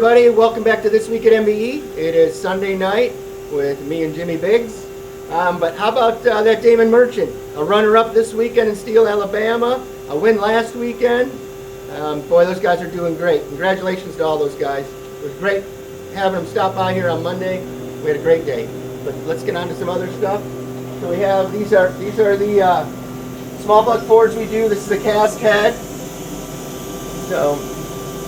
everybody, welcome back to This Week at MBE. It is Sunday night with me and Jimmy Biggs. But how about that Damon Merchant? A runner-up this weekend in Steele, Alabama. A win last weekend. Boy, those guys are doing great. Congratulations to all those guys. It was great having them stop by here on Monday. We had a great day. But let's get on to some other stuff. So we have, these are the small buck Fords we do. This is a cast head. So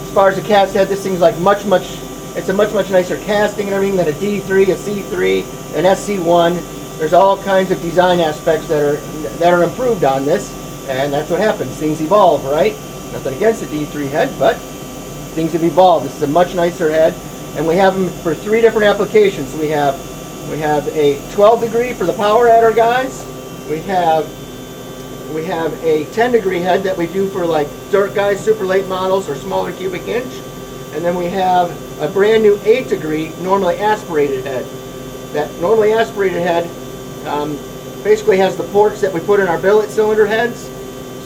as far as the cast head, this thing's like it's a much nicer casting and everything than a D3, a C3, an SC1. There's all kinds of design aspects that are improved on this, and that's what happens. Things evolve, right? Nothing against the D3 head, but things have evolved. This is a much nicer head, and we have them for 3 different applications. We have a 12 degree for the power adder guys. We have a 10 degree head that we do for like dirt guys, super late models, or smaller cubic inch. And then we have a brand new 8 degree normally aspirated head. That normally aspirated head basically has the ports that we put in our billet cylinder heads.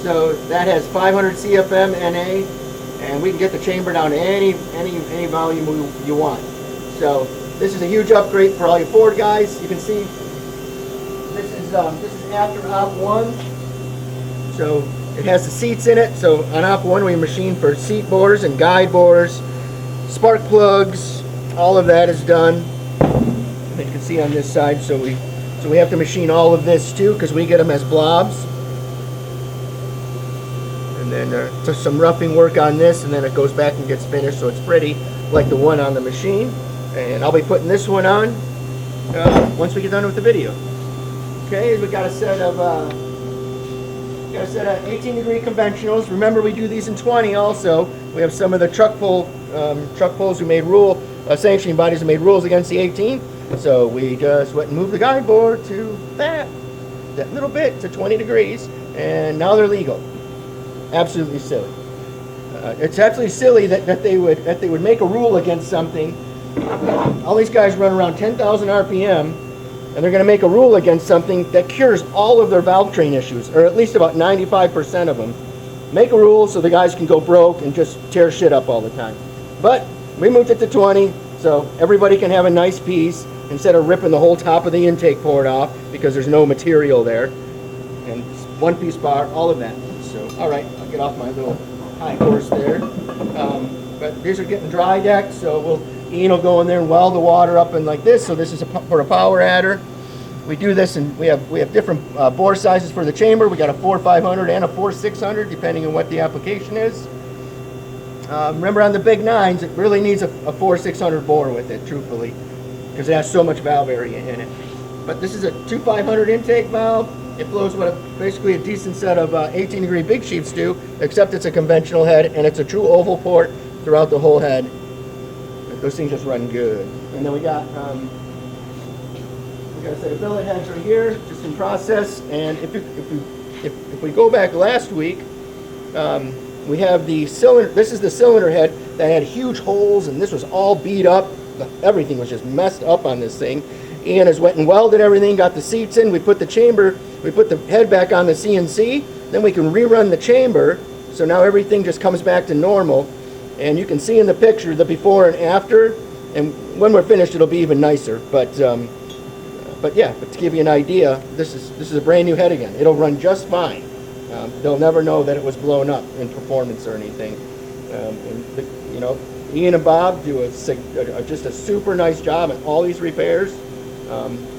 So that has 500 CFM NA, and we can get the chamber down to any volume you want. So this is a huge upgrade for all your Ford guys. You can see this is after Op 1. So it has the seats in it. So on Op 1 we machine for seat bores and guide bores, spark plugs, all of that is done. And you can see on this side, so we have to machine all of this too, because we get them as blobs. And then just some roughing work on this, and then it goes back and gets finished, so it's pretty like the one on the machine. And I'll be putting this one on once we get done with the video. Okay, we got a set of 18 degree conventionals. Remember, we do these in 20 also. We have some of the truck pulls who made sanctioning bodies who made rules against the 18. So we just went and moved the guide board to that little bit to 20 degrees, and now they're legal. Absolutely silly. It's absolutely silly that they would make a rule against something. All these guys run around 10,000 RPM, and they're going to make a rule against something that cures all of their valve train issues, or at least about 95% of them. Make a rule so the guys can go broke and just tear shit up all the time. But we moved it to 20, so everybody can have a nice piece instead of ripping the whole top of the intake port off because there's no material there. And one-piece bar, all of that. So, all right, I'll get off my little high horse there. But these are getting dry decked, so Ian will go in there and weld the water up in like this. So this is for a power adder. We do this, and we have different bore sizes for the chamber. We got a 4500 and a 4600, depending on what the application is. Remember, on the big 9s, it really needs a 4600 bore with it, truthfully, because it has so much valve area in it. But this is a 2500 intake valve. It flows what basically a decent set of 18 degree big sheets do, except it's a conventional head, and it's a true oval port throughout the whole head. Those things just run good. And then we got a set of billet heads right here, just in process. And if we go back last week, we have the cylinder. This is the cylinder head that had huge holes, and this was all beat up. Everything was just messed up on this thing. Ian has went and welded everything, got the seats in. We put the head back on the CNC. Then we can rerun the chamber. So now everything just comes back to normal. And you can see in the picture the before and after, and when we're finished it'll be even nicer. But yeah, but to give you an idea, this is a brand new head again. It'll run just fine. They'll never know that it was blown up in performance or anything. Ian and Bob do just a super nice job on all these repairs.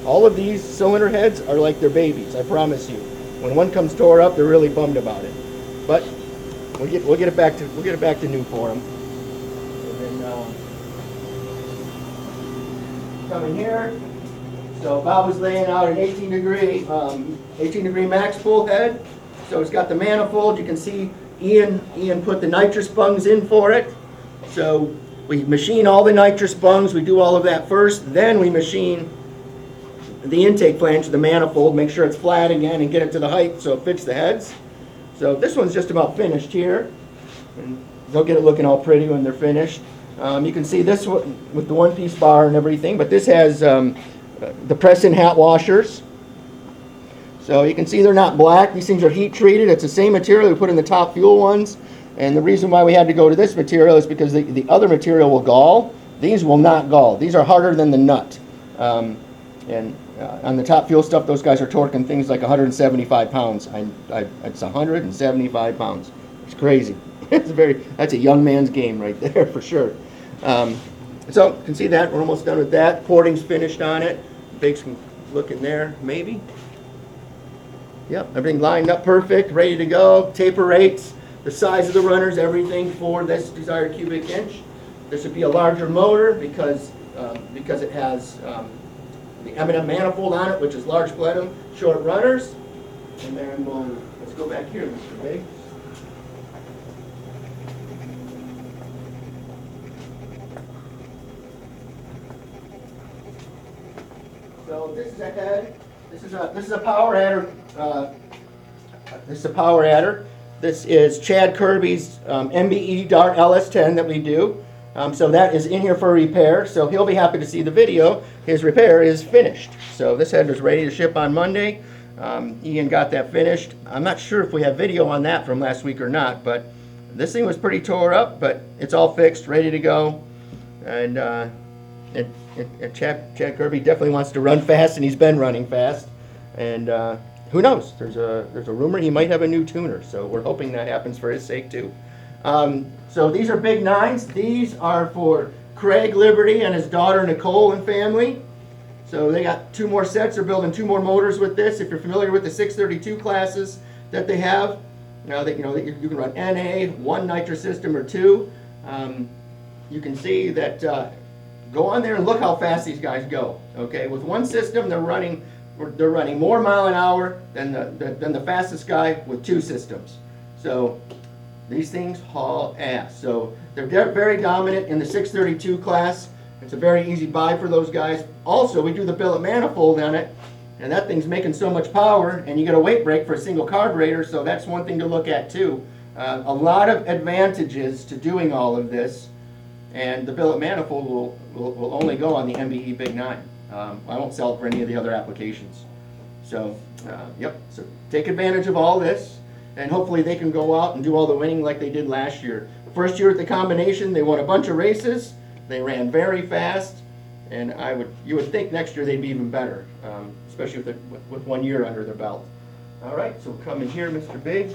All of these cylinder heads are like their babies, I promise you. When one comes tore up, they're really bummed about it. But we'll get it back to new for them. And then come in here. So Bob was laying out an 18 degree max pull head. So it's got the manifold. You can see Ian put the nitrous bungs in for it. So we machine all the nitrous bungs. We do all of that first. Then we machine the intake flange of the manifold, make sure it's flat again, and get it to the height so it fits the heads. So this one's just about finished here. And they'll get it looking all pretty when they're finished. You can see this one with the one-piece bar and everything, but this has the press-in hat washers. So you can see they're not black. These things are heat treated. It's the same material we put in the top fuel ones. And the reason why we had to go to this material is because the other material will gall. These will not gall. These are harder than the nut. And on the top fuel stuff, those guys are torquing things like 175 pounds. It's 175 pounds. It's crazy. That's a young man's game right there for sure. So you can see that we're almost done with that. Porting's finished on it. Biggs can look in there, maybe. Yep, everything lined up perfect, ready to go. Taper rates, the size of the runners, everything for this desired cubic inch. This would be a larger motor because it has the M&M manifold on it, which is large plenum, short runners. And then let's go back here, Mr. Biggs. So this is a head. This is a power adder. This is a power adder. This is Chad Kirby's MBE Dart LS10 that we do. So that is in here for repair. So he'll be happy to see the video. His repair is finished. So this head was ready to ship on Monday. Ian got that finished. I'm not sure if we have video on that from last week or not, but this thing was pretty tore up, but it's all fixed, ready to go. And Chad Kirby definitely wants to run fast, and he's been running fast. And who knows? There's a rumor he might have a new tuner, so we're hoping that happens for his sake too. So these are big 9s. These are for Craig Liberty and his daughter Nicole and family. So they got 2 more sets. They're building 2 more motors with this. If you're familiar with the 632 classes that they have, now that you can run NA, 1 nitrous system or 2. You can see that. Go on there and look how fast these guys go. Okay, with 1 system, they're running more mile an hour than the fastest guy with 2 systems. So these things haul ass. So they're very dominant in the 632 class. It's a very easy buy for those guys. Also, we do the billet manifold on it, and that thing's making so much power, and you get a weight break for a single carburetor, so that's one thing to look at too. A lot of advantages to doing all of this, and the billet manifold will only go on the MBE Big 9. I won't sell it for any of the other applications. So, yep, so take advantage of all this, and hopefully they can go out and do all the winning like they did last year. First year at the combination, they won a bunch of races. They ran very fast, and you would think next year they'd be even better, especially with 1 year under their belt. All right, so come in here, Mr. Biggs.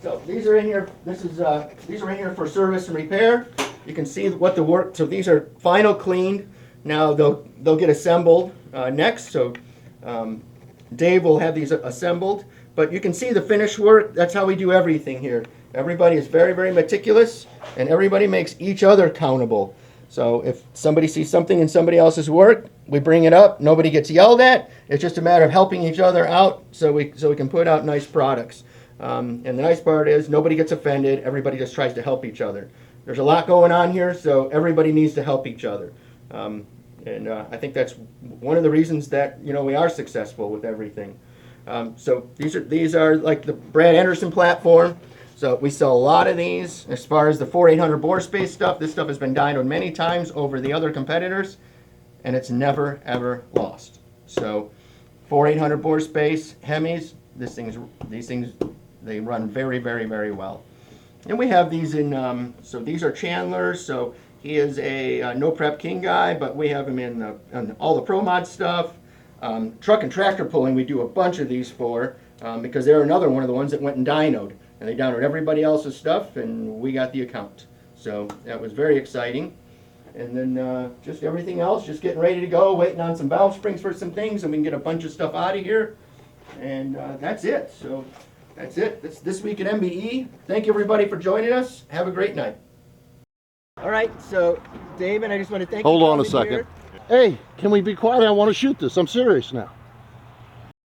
So these are in here. These are in here for service and repair. You can see what the work. So these are final cleaned. Now they'll get assembled next. So Dave will have these assembled. But you can see the finish work. That's how we do everything here. Everybody is very, very meticulous, and everybody makes each other accountable. So if somebody sees something in somebody else's work, we bring it up. Nobody gets yelled at. It's just a matter of helping each other out so we can put out nice products. And the nice part is nobody gets offended. Everybody just tries to help each other. There's a lot going on here, so everybody needs to help each other. And I think that's one of the reasons that we are successful with everything. So these are like the Brad Anderson platform. So we sell a lot of these. As far as the 4800 bore space stuff, this stuff has been dynoed many times over the other competitors, and it's never ever lost. So 4800 bore space Hemis, these things they run very, very, very well. And we have these in. So these are Chandler's. So he is a no prep king guy, but we have him in all the Pro Mod stuff. Truck and tractor pulling, we do a bunch of these for because they're another one of the ones that went and dynoed. And they downloaded everybody else's stuff, and we got the account. So that was very exciting. And then just everything else, just getting ready to go, waiting on some valve springs for some things, and we can get a bunch of stuff out of here. And that's it. So that's it. That's this week at MBE. Thank you, everybody, for joining us. Have a great night. All right, so David, I just want to thank you. Hold on a second. Here. Hey, can we be quiet? I want to shoot this. I'm serious now.